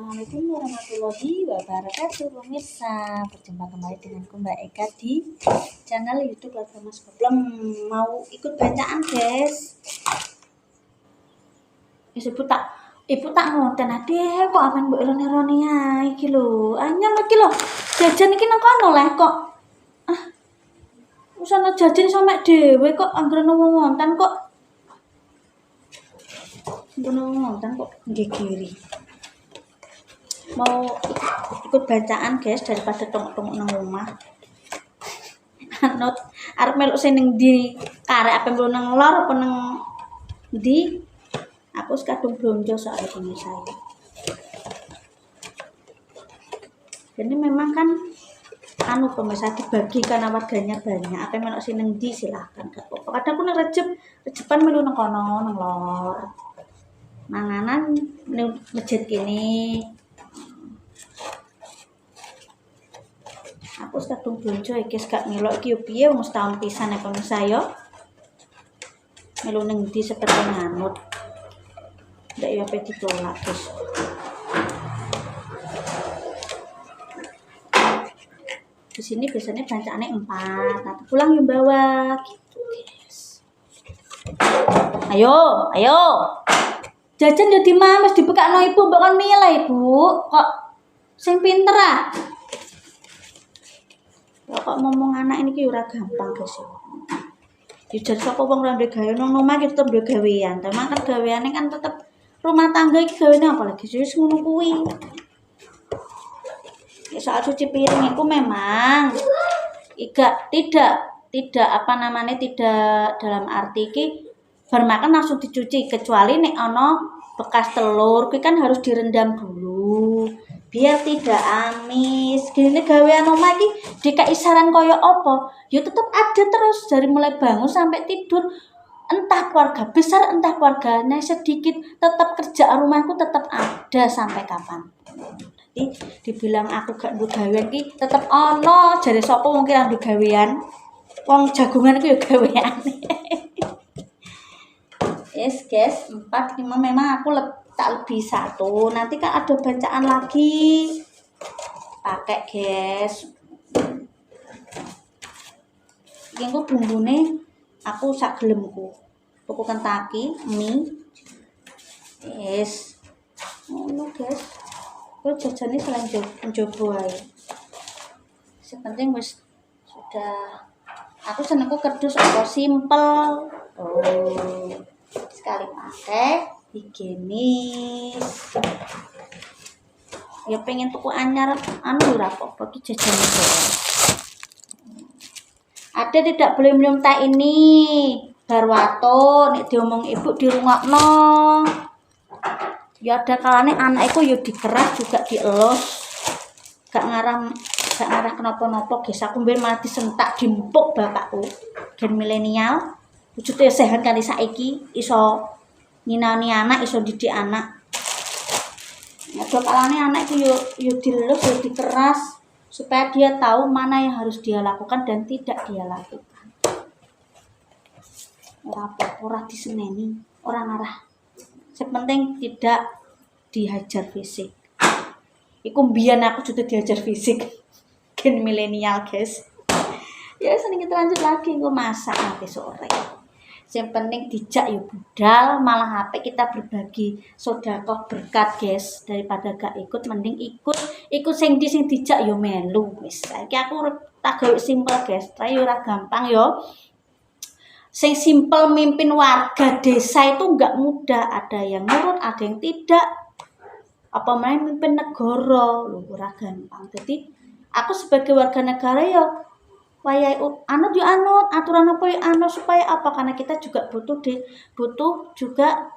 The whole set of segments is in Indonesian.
Assalamualaikum warahmatullahi wabarakatuh pemirsa. Berjumpa kembali denganku Mbak Eka di channel YouTube Keluarga Mas Problem. Mau ikut bacaan guys? Ibu tak ngonten adek kok aman mbok ironi-ironi ae iki lho. Anyar iki lho. Jajan iki nang kono leh kok. Wis ana jajan sampe dhewe kok anggere ngonten kok. Ngonten kok nggih kiri. Mau ikut bacaan guys daripada tongok-tongok nang omah. Anut arep meluk sing ning ndi karek apa meluk nang lor apa nang ndi? Aku wis kadung blonjo soalnya punya saya. Jadi memang kan pemirsa dibagi karena warganya banyak. Apa meluk sing ning ndi silahkan gak apa-apa. Kadang aku nang rejepan melu nang kono nang lor. Manganan ning masjid kene. Aku kadung blonjo iki gak ngelok iki piye wong setahun pisan ya pemirsa yo. Melu ning ndi seperti nganut. Ndak yo pe ditolak guys. Di sini biasanya bacaannya 4. Nanti pulang yang bawa gitu guys. Ayo. Jajan yo di Mas dibekakno ibu mbok kon milih ibu. Kok sing pinter ah. Kok ngomong anak ini ki ora gampang guys ya. Dijar sapa wong ora duwe gawe nang omah ki tetep duwe gawean. Tapi kan gaweane kan tetep rumah tangga iki gaweane apa lagi wis ngono kuwi. Ya soal cuci piring itu memang tidak apa namanya tidak dalam arti ki bar makan langsung dicuci kecuali nek ana bekas telur ki kan harus direndam dulu. Biar tidak amis. Gini gawean omah iki dikai saran koyo apa? Ya tetep ada terus dari mulai bangun sampai tidur. Entah keluarga besar, entah keluarganya sedikit, tetap kerjaan rumahku tetap ada sampai kapan. Jadi dibilang aku gak duwe gawean iki tetep ana, jare sapa wong ki ra duwe gawean. Wong jagongan iku ya gawean. Yes guys, 4 5 memang aku tak lebih 1. Nanti kan ada bacaan lagi. Pakai guys. Iki engko bumbune aku sak gelemku. Tuku Kentucky, mie. Yes. Ngono guys. Kok jajane selain njobo ae. Sepenting wis sudah. Aku senengku kerdus apa simple. Oh. Sekali pakai higienis. Ya pengen tuku anyar anu ora apa-apa ki jajane doang. Ada tidak boleh minum teh ini. Barwato nek diomong ibu dirungokno. Ya ada kalane anak iku ya dikeras juga dielos. Gak ngarah kenapa-napa guys. Aku mben malah disentak dimpuk bapakku. Gen milenial. Wujudnya sehat kali saiki iso nyinaoni anak, iso didik anak. Ya kalane anak itu yo dilus, yo dikeras supaya dia tahu mana yang harus dia lakukan dan tidak dia lakukan. Ora diseneni, ora ngarah. Sepenting tidak dihajar fisik. Iku mbiyen aku juga dihajar fisik. Gen milenial, guys. Ya seneng kita lanjut lagi gue masak nanti sore. Yang penting dijak ya budal, malah HP kita berbagi sedekah berkat guys, daripada gak ikut mending ikut sing dijak yo melu wis. Saiki aku tak gawe simpel guys, tapi ora gampang yo. Sing simpel mimpin warga desa itu enggak mudah, ada yang nurut, ada yang tidak. Apa main mimpin negara, lho ora gampang. Jadi aku sebagai warga negara yo wayai anut yo anut, aturan apa yo anut supaya apa? Karena kita juga butuh juga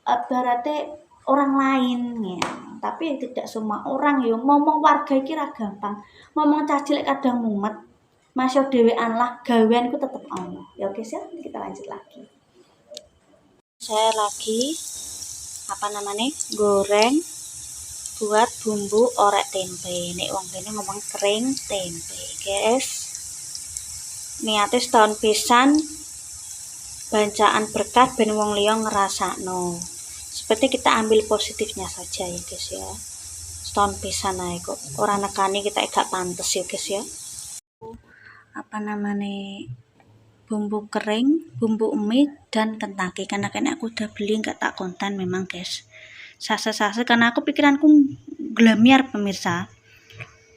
berarti orang lain ya. Tapi tidak semua orang yo ngomong warga iki ra gampang. Ngomong cah cilik kadang mumet. Masya dhewean lah, gaweanku tetep ono. Ya guys ya, kita lanjut lagi. Saya lagi goreng buat bumbu orek tempe. Nek wong kene ngomong kering tempe, guys. Niate setahun pisan bacaan berkat ben wong liya ngrasakno. seperti kita ambil positifnya saja ya guys ya. Setahun pisan ae kok ora nekani kita gak pantes ya guys ya. Apa namanya, bumbu kering, bumbu mie dan kentang karena aku udah beli nggak tak kontan memang guys. Sase-sase karena aku pikiranku glamiar pemirsa.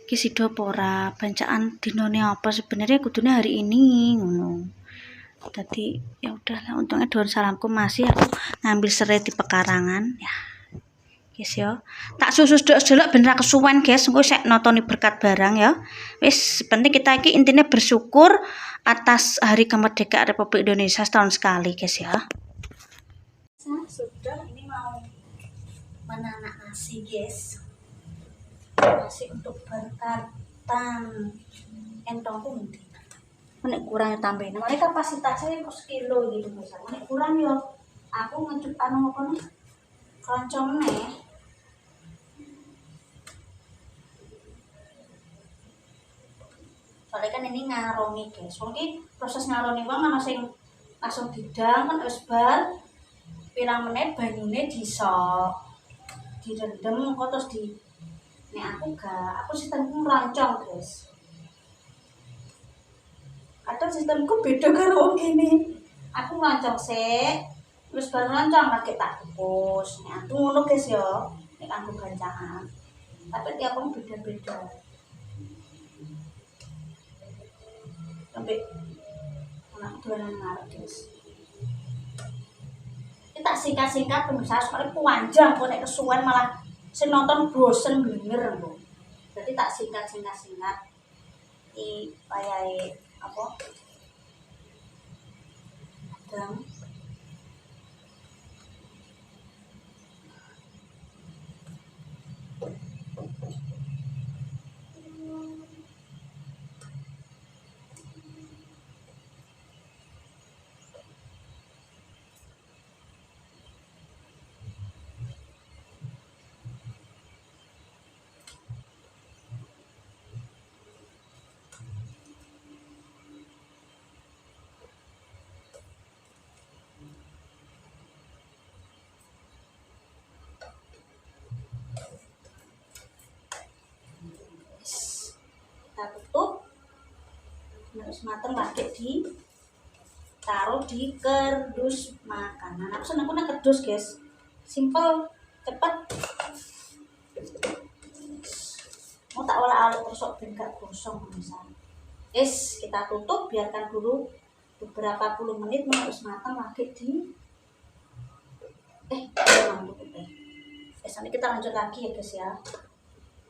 Ki sido pora bancaan dinone apa sebenarnya kudune hari ini ngono. Tadi ya udahlah, untungnya daun salamku masih aku ngambil serai di pekarangan ya guys ya. Tak susus delok ben ra kesuwen guys, engko sek notoni berkat barang ya. Wis penting kita iki intinya bersyukur atas hari kemerdekaan Republik Indonesia setahun sekali guys ya. Sudah, ini mau menanak nasi guys, nasi untuk berkatan entongku nanti menek kurangnya tambahin namanya kapasitasnya kok sekilo gitu misalnya menek kurang yo aku ngecut anu apa nih keroncong nih soalnya kan ini ngaroni guys mungkin proses ngaroni bang mana sing langsung didang kan wis bar pirang menit banyune disok direndam kok terus di nek aku sistemku rancong guys. Atau sistemku beda karo gini. Aku rancong sik, terus baru rancong lagi tak kukus. Nek aku ngono guys yo, nek aku gancangan. Tapi tiap orang beda-beda. Sampai anak dolanan ngarep guys. Kita singkat-singkat pemirsa soalnya panjang kok nek kesuwen malah sing nonton bosen blenger lho. Jadi tak singkat. I payahe apa? Dan kita tutup terus mateng lagi taruh di kerdus makanan. Aku seneng kerdus guys, simple cepet mau tak olah-olah terus ben gak gosong misalnya. Kita tutup biarkan dulu beberapa puluh menit terus matang lagi di nanti kita lanjut lagi ya guys ya.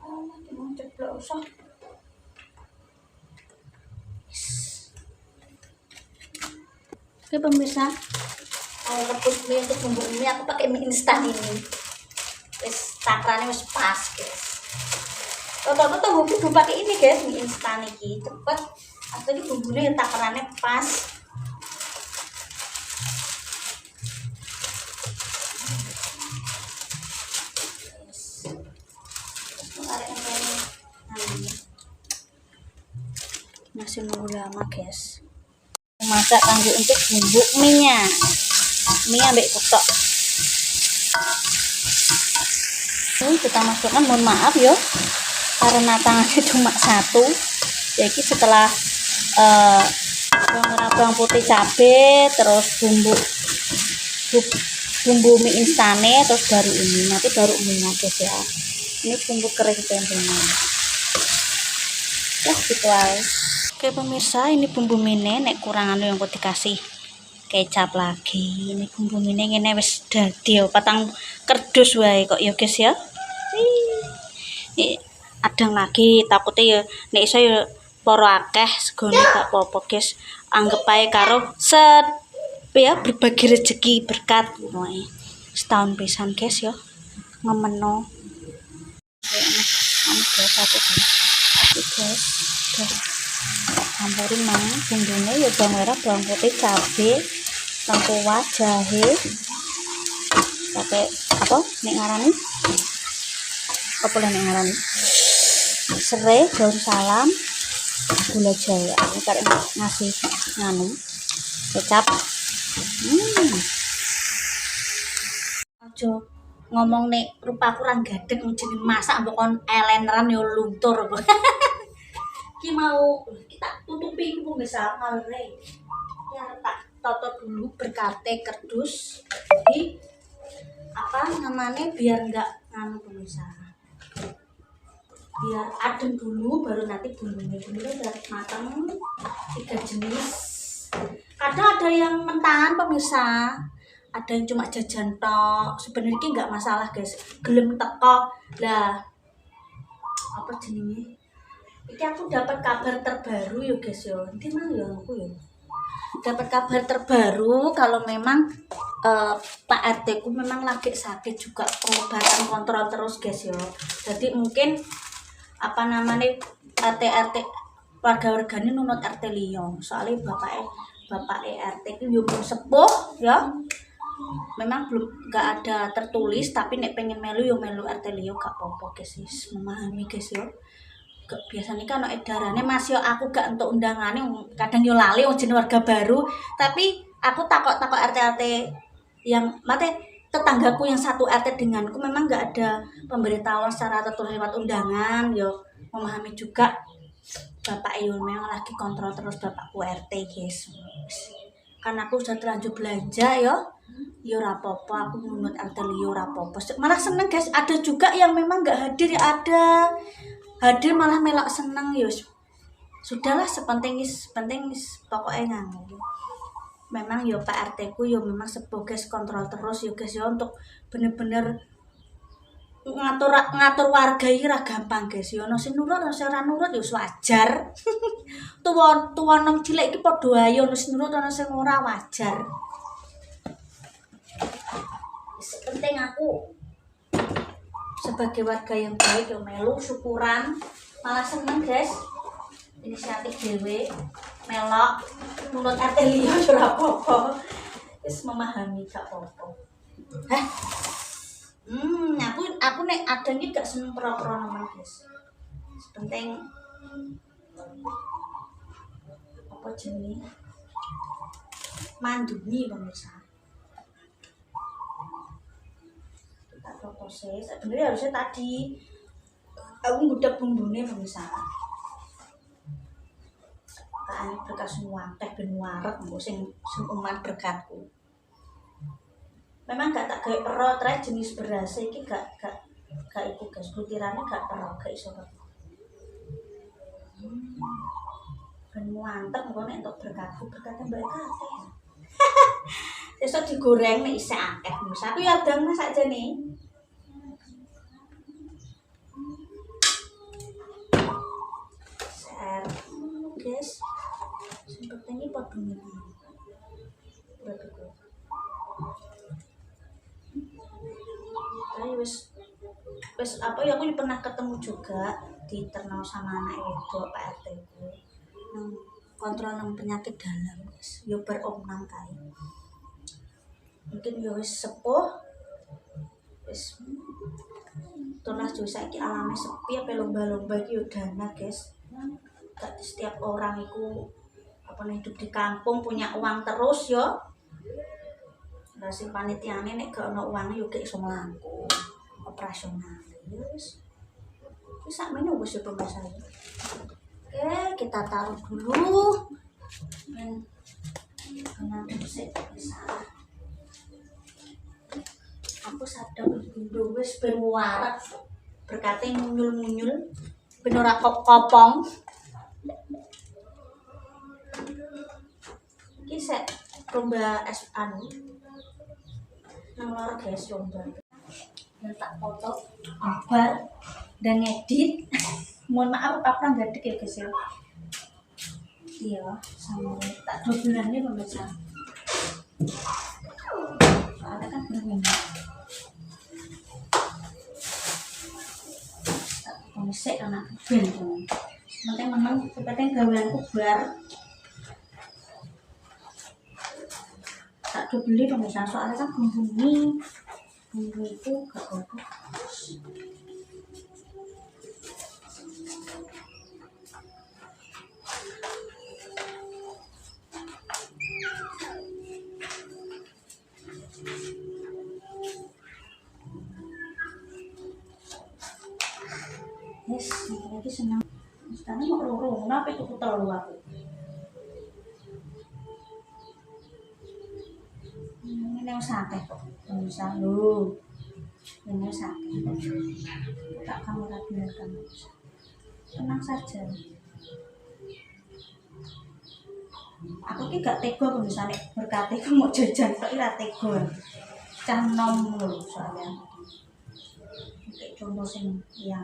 Lagi mau ceplok usah. Oke pemirsa, rebus mie untuk bumbu mie aku pakai mie instan ini. Takarannya wis pas guys. Toto bumbu pakai ini guys, mie instan ini cepet. Atau ini bumbunya takarannya pas. Masih nunggu lama guys. Masak lanjut untuk bumbu mie ambek kutok. Kita masukkan, mohon maaf yo karena tangannya cuma satu. Jadi setelah bawang putih, cabai, terus bumbu mie instannya, terus baru ini nanti baru mie guys ya. Ini bumbu kering tentunya ya gitu aja. Oke pemirsa, ini bumbu mie nek kurangan yang aku dikasih kecap lagi. Ini bumbu mie ngene wis dadi patang kerdus wae kok ya guys ya. Adang lagi takutnya ya nek iso ya para akeh segone gak apa-apa guys. Anggap ae karo ya berbagi rezeki berkat ngono. Setahun pisan guys ya. Ngemeno. Oke guys. Campurin bumbunya ya bawang merah, bawang putih, cabai, lengkuas, jahe, pakai apa nek ngarani apa lah nek ngarani serai, daun salam, gula jawa. Ini karek ngasih kecap aja ngomong nek rupaku ra gadeg jeneng masak mbok kon eleneran yo luntur. Ki mau kita tutupi iku pemirsa malre. Ya tak toto dulu berkate kerdus. Jadi apa namanya biar enggak nganu pemirsa. Biar adem dulu baru nanti bumbunya udah matang 3 jenis. Kadang ada yang mentahan pemirsa, ada yang cuma jajan tok. Sebenarnya nggak masalah guys, gelem teko lah apa jenenge. Iki aku dapat kabar terbaru yo guys yo. Nanti mana ya aku yo. Dapat kabar terbaru kalau memang Pak RT ku memang lagi sakit juga, pengobatan kontrol terus guys yo. Jadi mungkin apa namanya RT warga-warganya nunut RT liyo soalnya bapak RT itu yo sepuh ya memang belum nggak ada tertulis tapi nek pengen melu yo melu RT liyo gak apa-apa guys memahami guys yo biasanya kan edarannya mas yo aku gak untuk undangannya kadang yo lali jeneng warga baru tapi aku takut RT yang mate tetanggaku yang satu RT denganku memang nggak ada pemberitahuan secara tertulis lewat undangan yo memahami juga bapak Yul memang lagi kontrol terus bapakku RT guys karena aku sudah terlanjur belanja yo rapopo aku menurut RT yo rapopo malah seneng guys ada juga yang memang nggak hadir ya ada hadir malah melok seneng yo sudahlah sepenting pokoknya nganggu memang yo Pak RT ku yo memang sepuh guys kontrol terus yo guys yo untuk bener-bener ngatur warga iki ra gampang guys yo ono sing nurut ono sing ora nurut yo wajar tuwa nom cilik iki padha ae ono sing nurut ono sing ora wajar penting aku sebagai warga yang baik yo melu syukuran malah seneng guys inisiatif dhewe melok menurut RT liya ora apa-apa wis memahami gak apa-apa aku nek adanya gak seneng pro-pro nemen guys penting apa jenenge mandumi pemirsa kita proses sebenarnya harusnya tadi aku ngudak bumbune pemirsa kaane bekas nuwakeh ben wareg mbok sing umat berkatku memang gak tak gawe perot rek jenis beras iki gak iku guys butirannya gak perot gak iso ben mantep engko nek entuk berkatku berkatnya mbak kabeh sesuk digoreng nek isih akeh pemirsa aku ya adang masak jane ser guys sing penting iki padha ngene wes apa ya aku pernah ketemu juga di internal sama anak itu Pak RT ku kontrol nang penyakit dalam guys yo beromnam kae mungkin yo wis sepuh wis tunas jo saiki alame sepi apa lomba-lomba iki yo dana guys gak setiap orang itu apa hidup di kampung punya uang terus yo sing panitiane nek gak ono uang yo gak iso mlaku operasional wis sakmene wis yo pemirsa. Oke, kita taruh dulu. Karena bisa. Aku sadar bumbu wis ben warak berkate munyul-munyul ben ora kopong. Iki sek lomba es anu. Nang lor guys lomba. Dan tak foto, gambar dan ngedit. Mohon maaf aku nggak gadek ya guys ya. Iya, sama tak dobelannya pemirsa. Soalnya kan berbeda. Tak komisik anak ben tuh. Nanti memang seperti gaweanku bar. Tak dobeli pemirsa soalnya kan bumbu itu gak bagus. Yes, lagi senang. Sekarang mau loro, kenapa itu telu aku? Ini yang sakit kok, bisa lu. Ini sakit. Tak kamu biarkan. Tenang saja. Aku ki gak tega kok misalnya berkati aku mau jajan kok ora tega. Cah nom lho soalnya. Kayak contoh sing yang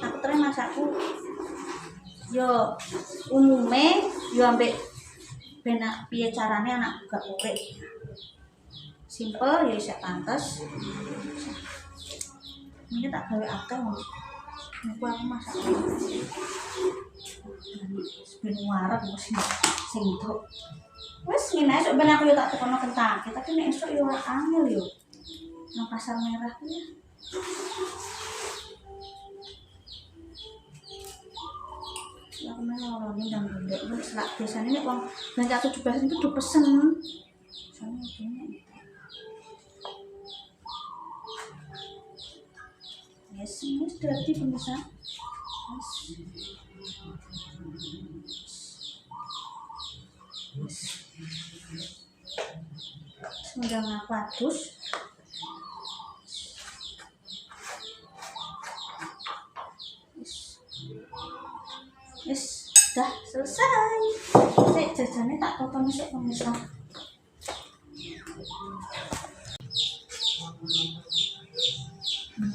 aku terus masakku yo umume yo ambek benak piye carane anak buka urip simple ya isek pantes ini tak gawe akeh aku masak ben wareg sing itu wes ngene esuk ben aku yo tak tekono kentang tapi nek esuk yo ora angel yo nang pasar merah ya. Aku mau orang ini dan benda itu selak biasanya nih uang belanja 17 itu udah pesen soalnya ini yes ini sudah di pemirsa yes semoga ngaku adus yes sudah selesai sik jajannya tak potong sik pemirsa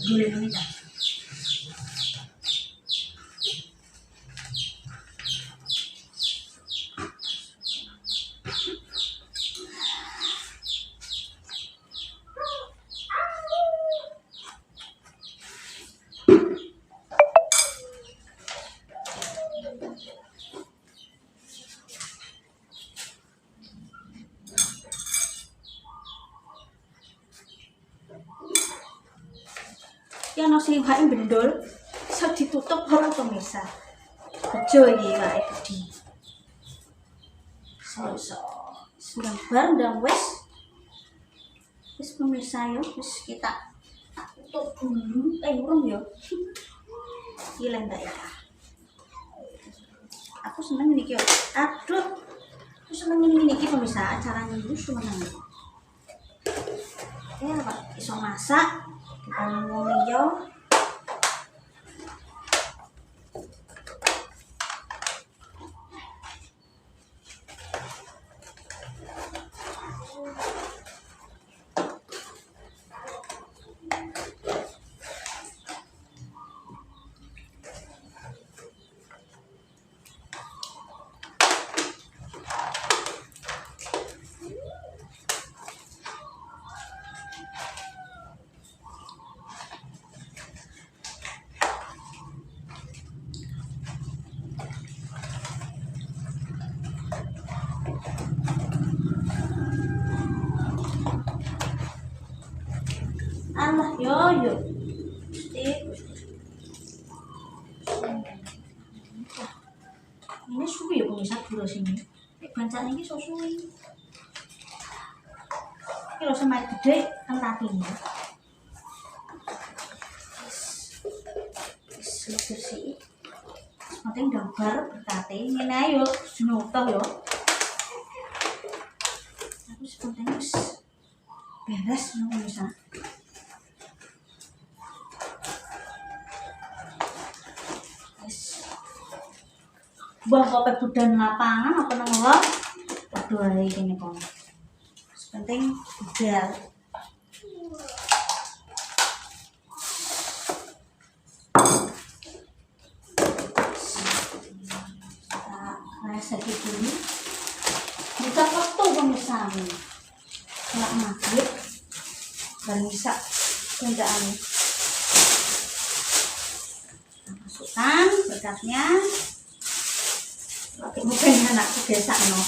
dulu ini tak yang nasi wae bendol bisa ditutup ora pemirsa. Bejo iki wae gede. Sudah bar ndang wis pemirsa yo wis kita tutup dulu urung yo. Hilang tak ya. Aku seneng niki yo. Aduh. Aku seneng niki pemirsa acaranya itu seneng. Ya Pak, iso masak kita ngomong hijau Allah yo ini suwi ya pemirsa dulu sini bancaan ini so suwi ini lo sama gede kan tapinya bersih penting gambar berkate ini ayo senutoh yo aku sepenting beres no pemirsa buah kopi budan lapangan apa nongol waduh hari ini kok penting budal kita resep dulu buka waktu pemirsa kalau maghrib dan bisa kerjaan masukkan berkatnya pakai mukanya anakku biasa no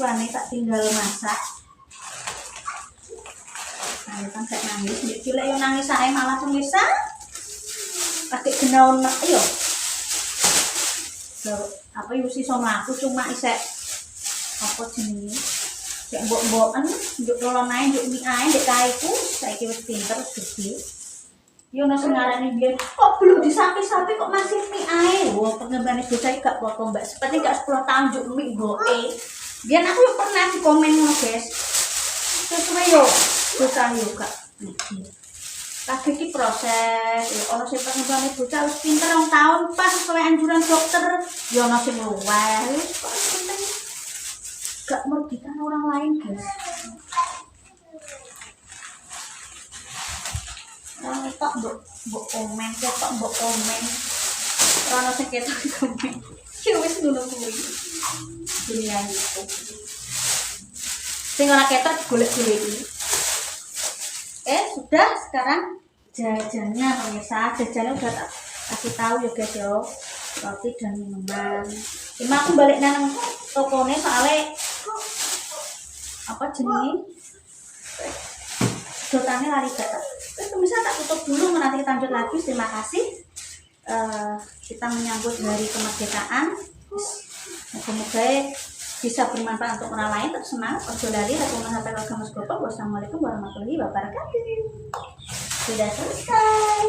rupanya tak tinggal masak. Nah, kan kayak nangis, gila yang nangis saya malah pemirsa. Pakai genaun iyo. Apa yusi sama aku cuma isek apa jenenge? Cek mbok-mboken njuk lolonae njuk mie ae ndek kaiku, saiki wis pinter gede. Yo ono sing ngarani biyen kok belum disapi-sapi kok masih mie ae. Wah, pengembane bocah iki gak apa-apa, Mbak. Seperti gak 10 tahun njuk mie mboke. Biyen aku yo pernah di komen ngono, guys. Terus yo bocah yo gak ngerti. Lagi ki proses, ya ono sing pengembane bocah wis pinter 2 tahun pas sesuai anjuran dokter, yo ono sing luweh. Wis kok penting gak merugikan orang lain, guys. Orang tok mbok komen, tok mbok komen. Ora ono sing ketok komen. Ya wis ngono kuwi. Dunia itu. Sing ora ketok golek-goleki. Sudah sekarang jajannya pemirsa. Jajannya udah tak kasih tahu ya guys yo. Roti dan minuman. Cuma aku balik nang tokone soalnya apa jenenge? Dotane lari gak. Pemirsa tak tutup dulu, nanti kita lanjut lagi. Terima kasih. Kita menyambut hari kemerdekaan. Semoga bisa bermanfaat untuk orang lain. Tetap semangat. Ojo lali. Wassalamualaikum warahmatullahi wabarakatuh. Sudah selesai.